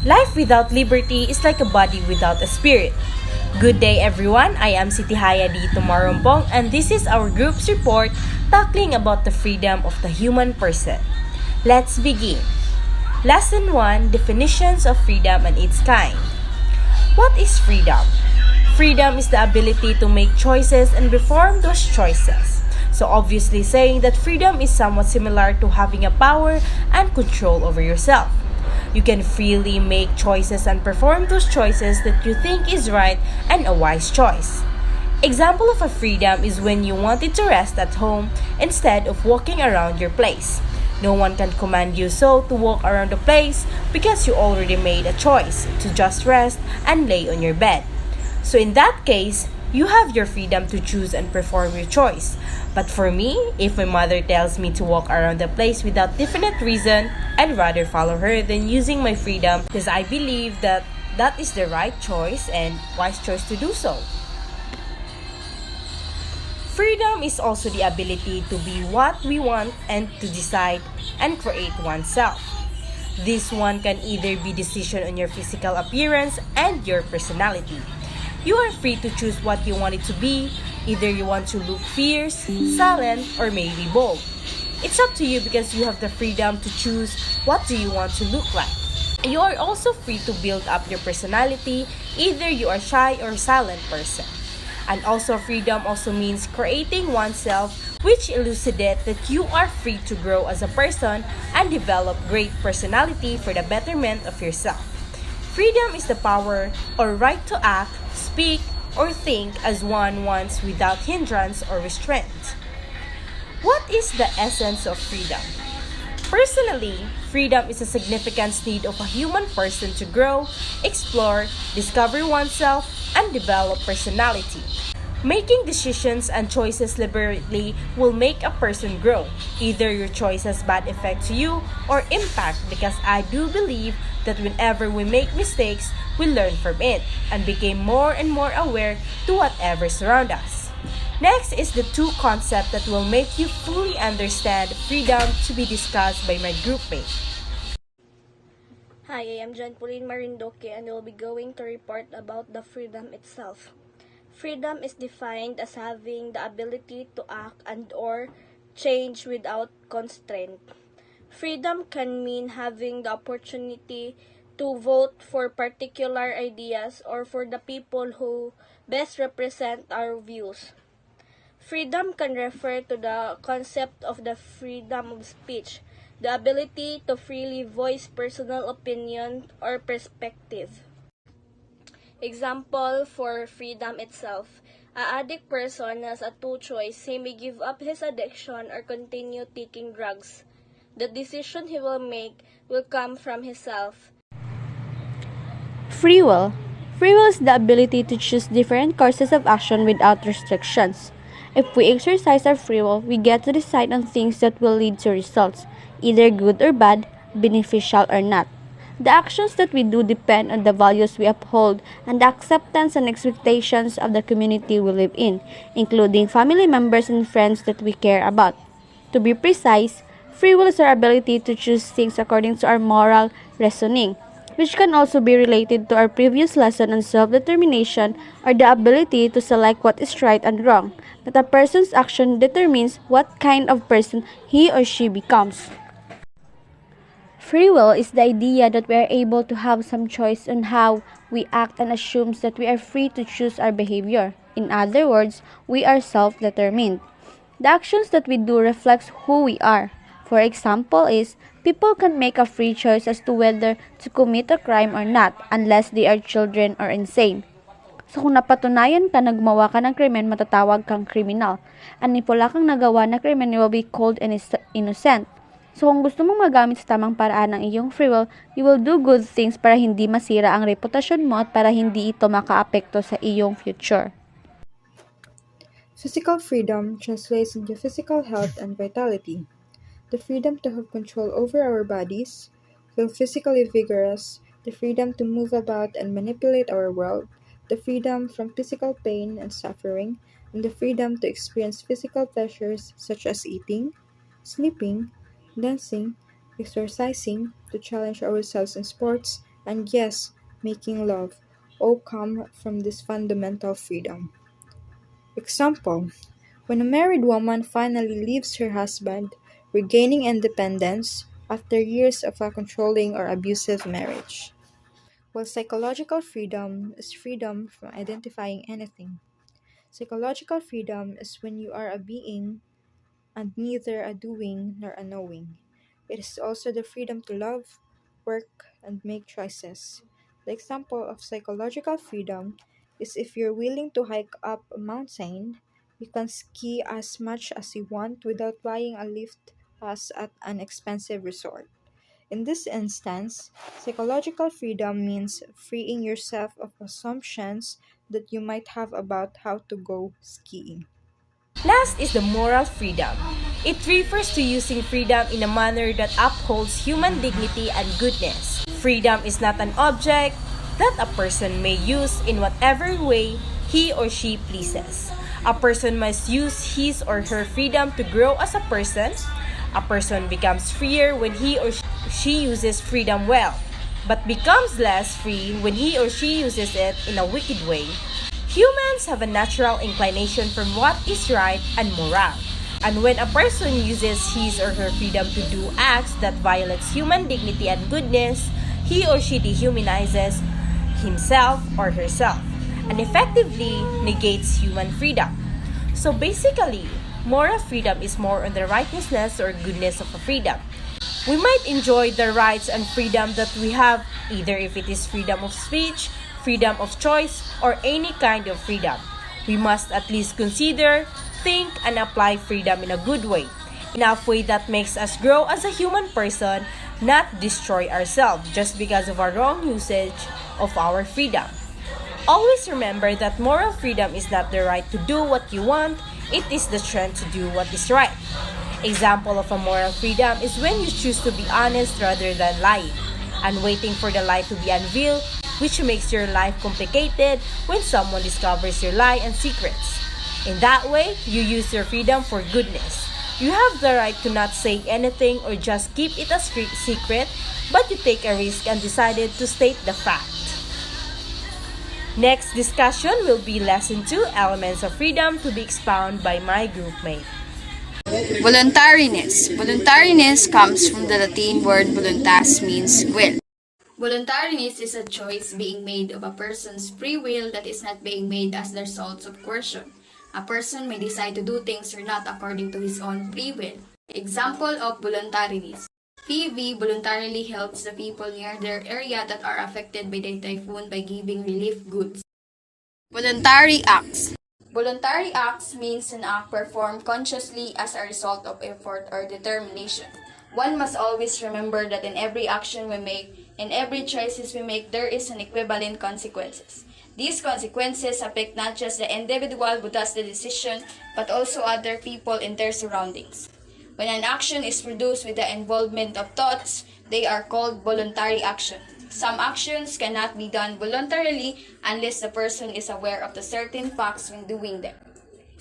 Life without liberty is like a body without a spirit. Good day everyone, I am Siti Haya di Tumarompong and this is our group's report tackling about the freedom of the human person. Let's begin. Lesson 1, Definitions of Freedom and its kind. What is freedom? Freedom is the ability to make choices and perform those choices. So obviously saying that freedom is somewhat similar to having a power and control over yourself. You can freely make choices and perform those choices that you think is right and a wise choice. Example of a freedom is when you wanted to rest at home instead of walking around your place. No one can command you so to walk around the place because you already made a choice to just rest and lay on your bed. So in that case, you have your freedom to choose and perform your choice. But for me, if my mother tells me to walk around the place without definite reason, I'd rather follow her than using my freedom because I believe that that is the right choice and wise choice to do so. Freedom is also the ability to be what we want and to decide and create oneself. This one can either be decision on your physical appearance and your personality. You are free to choose what you want it to be. Either you want to look fierce, silent, or maybe bold. It's up to you because you have the freedom to choose what do you want to look like. You are also free to build up your personality. Either you are shy or silent person. And also freedom also means creating oneself, which elucidates that you are free to grow as a person and develop great personality for the betterment of yourself. Freedom is the power or right to act, speak, or think as one wants without hindrance or restraint. What is the essence of freedom? Personally, freedom is a significant need of a human person to grow, explore, discover oneself, and develop personality. Making decisions and choices deliberately will make a person grow. Either your choice has bad effect to you or impact because I do believe that whenever we make mistakes, we learn from it and become more and more aware to whatever surrounds us. Next is the two concepts that will make you fully understand freedom to be discussed by my groupmate. Hi, I am John Pauline Marindoque and I will be going to report about the freedom itself. Freedom is defined as having the ability to act and or change without constraint. Freedom can mean having the opportunity to vote for particular ideas or for the people who best represent our views. Freedom can refer to the concept of the freedom of speech, the ability to freely voice personal opinion or perspective. Example for freedom itself. A addict person has a two-choice. He may give up his addiction or continue taking drugs. The decision he will make will come from himself. Free will. Free will is the ability to choose different courses of action without restrictions. If we exercise our free will, we get to decide on things that will lead to results, either good or bad, beneficial or not. The actions that we do depend on the values we uphold and the acceptance and expectations of the community we live in, including family members and friends that we care about. To be precise, free will is our ability to choose things according to our moral reasoning, which can also be related to our previous lesson on self-determination or the ability to select what is right and wrong, that a person's action determines what kind of person he or she becomes. Free will is the idea that we are able to have some choice on how we act and assumes that we are free to choose our behavior. In other words, we are self-determined. The actions that we do reflects who we are. For example is, people can make a free choice as to whether to commit a crime or not unless they are children or insane. So kung napatunayan ka na gumawa ka ng krimen, matatawag kang kriminal. And if wala kang nagawa na krimen, you will be called innocent. So kung gusto mong magamit sa tamang paraan ng iyong free will, you will do good things para hindi masira ang reputasyon mo at para hindi ito makaapekto sa iyong future. Physical freedom translates into physical health and vitality. The freedom to have control over our bodies, feel physically vigorous, the freedom to move about and manipulate our world, the freedom from physical pain and suffering, and the freedom to experience physical pleasures such as eating, sleeping, dancing, exercising, to challenge ourselves in sports, and yes, making love, all come from this fundamental freedom. Example: when a married woman finally leaves her husband, regaining independence after years of a controlling or abusive marriage. While psychological freedom is freedom from identifying anything, psychological freedom is when you are a being and neither a doing nor a knowing. It is also the freedom to love, work, and make choices. The example of psychological freedom is if you're willing to hike up a mountain, you can ski as much as you want without buying a lift pass at an expensive resort. In this instance, psychological freedom means freeing yourself of assumptions that you might have about how to go skiing. Last is the moral freedom. It refers to using freedom in a manner that upholds human dignity and goodness. Freedom is not an object that a person may use in whatever way he or she pleases. A person must use his or her freedom to grow as a person. A person becomes freer when he or she uses freedom well, but becomes less free when he or she uses it in a wicked way. Humans have a natural inclination from what is right and moral. And when a person uses his or her freedom to do acts that violates human dignity and goodness, he or she dehumanizes himself or herself and effectively negates human freedom. So basically, moral freedom is more on the righteousness or goodness of a freedom. We might enjoy the rights and freedom that we have, either if it is freedom of speech, freedom of choice, or any kind of freedom. We must at least consider, think, and apply freedom in a good way, in a way that makes us grow as a human person, not destroy ourselves just because of our wrong usage of our freedom. Always remember that moral freedom is not the right to do what you want, it is the strength to do what is right. Example of a moral freedom is when you choose to be honest rather than lying, and waiting for the lie to be unveiled, which makes your life complicated when someone discovers your lie and secrets. In that way, you use your freedom for goodness. You have the right to not say anything or just keep it a secret, but you take a risk and decided to state the fact. Next discussion will be Lesson 2, Elements of Freedom, to be expounded by my groupmate. Voluntariness. Voluntariness comes from the Latin word voluntas, means will. Voluntariness is a choice being made of a person's free will that is not being made as the result of coercion. A person may decide to do things or not according to his own free will. Example of voluntariness. PV voluntarily helps the people near their area that are affected by the typhoon by giving relief goods. Voluntary acts. Voluntary acts means an act performed consciously as a result of effort or determination. One must always remember that in every action we make, in every choices we make, there is an equivalent consequences. These consequences affect not just the individual who does the decision, but also other people in their surroundings. When an action is produced with the involvement of thoughts, they are called voluntary action. Some actions cannot be done voluntarily unless the person is aware of the certain facts when doing them.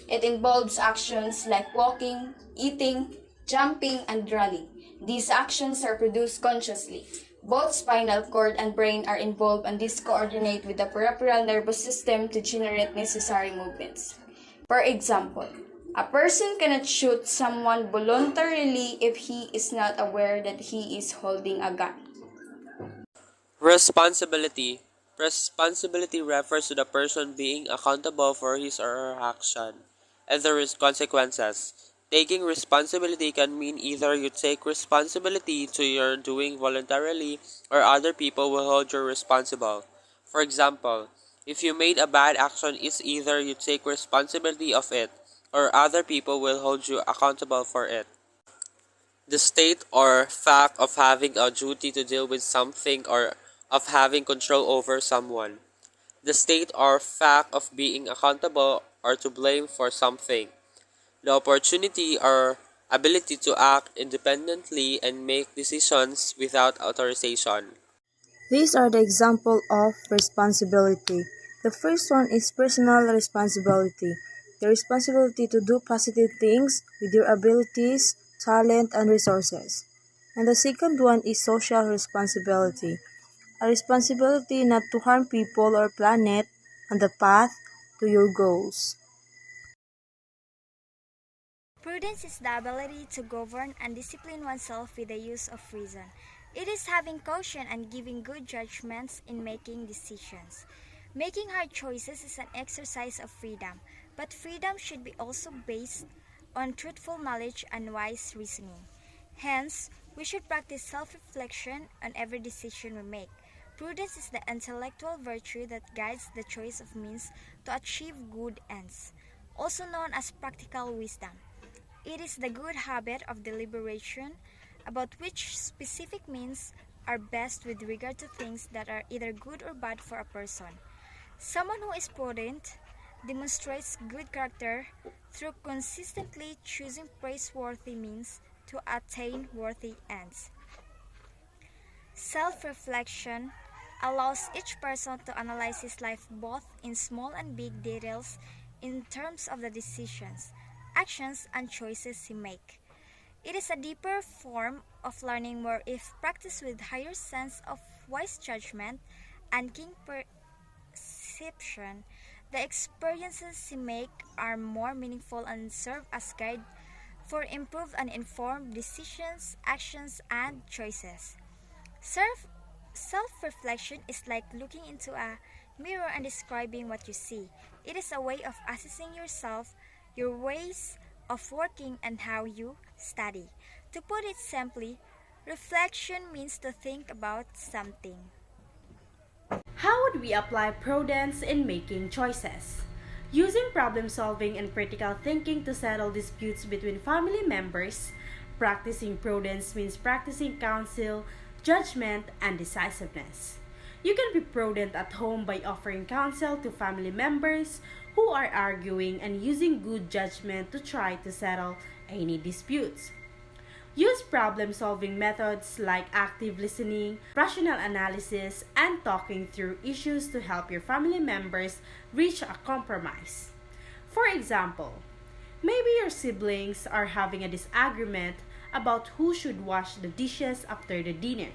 It involves actions like walking, eating, jumping, and running. These actions are produced consciously. Both spinal cord and brain are involved and these coordinate with the peripheral nervous system to generate necessary movements. For example, a person cannot shoot someone voluntarily if he is not aware that he is holding a gun. Responsibility. Responsibility refers to the person being accountable for his or her action, and there is consequences. Taking responsibility can mean either you take responsibility to your doing voluntarily or other people will hold you responsible. For example, if you made a bad action, it's either you take responsibility of it or other people will hold you accountable for it. The state or fact of having a duty to deal with something or of having control over someone. The state or fact of being accountable or to blame for something. The opportunity or ability to act independently and make decisions without authorization. These are the example of responsibility. The first one is personal responsibility, the responsibility to do positive things with your abilities, talent, and resources. And the second one is social responsibility, a responsibility not to harm people or planet on the path to your goals. Prudence is the ability to govern and discipline oneself with the use of reason. It is having caution and giving good judgments in making decisions. Making hard choices is an exercise of freedom, but freedom should be also based on truthful knowledge and wise reasoning. Hence, we should practice self-reflection on every decision we make. Prudence is the intellectual virtue that guides the choice of means to achieve good ends, also known as practical wisdom. It is the good habit of deliberation about which specific means are best with regard to things that are either good or bad for a person. Someone who is prudent demonstrates good character through consistently choosing praiseworthy means to attain worthy ends. Self-reflection allows each person to analyze his life both in small and big details in terms of the decisions, actions, and choices he makes. It is a deeper form of learning where if practiced with higher sense of wise judgment and keen perception, the experiences he make are more meaningful and serve as guide for improved and informed decisions, actions, and choices. Self Self-reflection is like looking into a mirror and describing what you see. It is a way of assessing yourself, your ways of working, and how you study. To put it simply, reflection means to think about something. How would we apply prudence in making choices? Using problem solving and critical thinking to settle disputes between family members, practicing prudence means practicing counsel, judgment, and decisiveness. You can be prudent at home by offering counsel to family members who are arguing and using good judgment to try to settle any disputes. Use problem solving methods like active listening, rational analysis, and talking through issues to help your family members reach a compromise. For example, maybe your siblings are having a disagreement about who should wash the dishes after the dinner.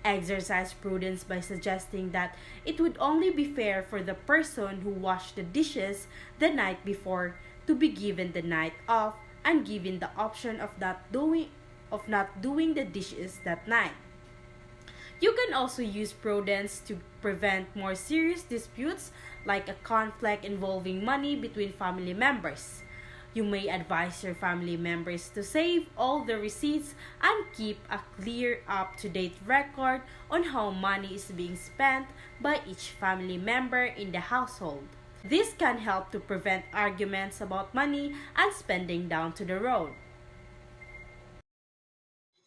Exercise prudence by suggesting that it would only be fair for the person who washed the dishes the night before to be given the night off and given the option of not doing the dishes that night. You can also use prudence to prevent more serious disputes like a conflict involving money between family members. You may advise your family members to save all the receipts and keep a clear up-to-date record on how money is being spent by each family member in the household. This can help to prevent arguments about money and spending down to the road.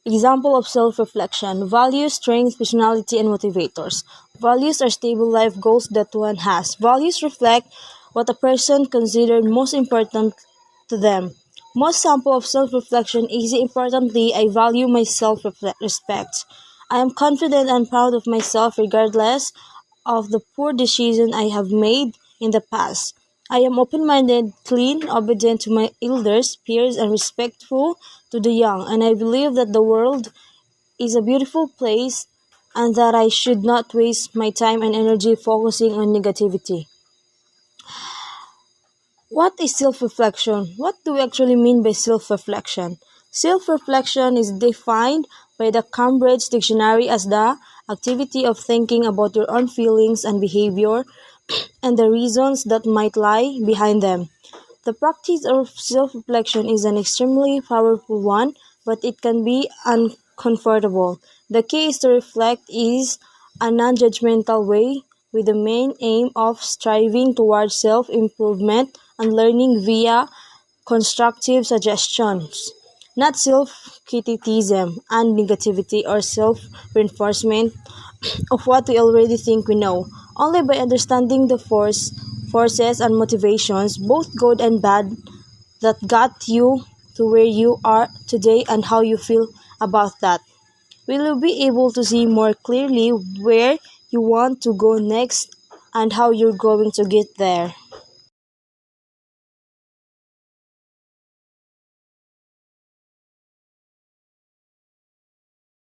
Example of self-reflection: values, strengths, personality, and motivators. Values are stable life goals that one has. Values reflect what a person considered most important to them. Most sample of self-reflection is importantly, I value my self-respect. I am confident and proud of myself regardless of the poor decision I have made in the past. I am open-minded, clean, obedient to my elders, peers, and respectful to the young, and I believe that the world is a beautiful place and that I should not waste my time and energy focusing on negativity. What is self-reflection? What do we actually mean by self-reflection? Self-reflection is defined by the Cambridge Dictionary as the activity of thinking about your own feelings and behavior and the reasons that might lie behind them. The practice of self-reflection is an extremely powerful one, but it can be uncomfortable. The key is to reflect is a non-judgmental way with the main aim of striving towards self-improvement and learning via constructive suggestions, not self-criticism and negativity or self-reinforcement of what we already think we know. Only by understanding the forces and motivations, both good and bad, that got you to where you are today and how you feel about that, will you be able to see more clearly where you want to go next and how you're going to get there.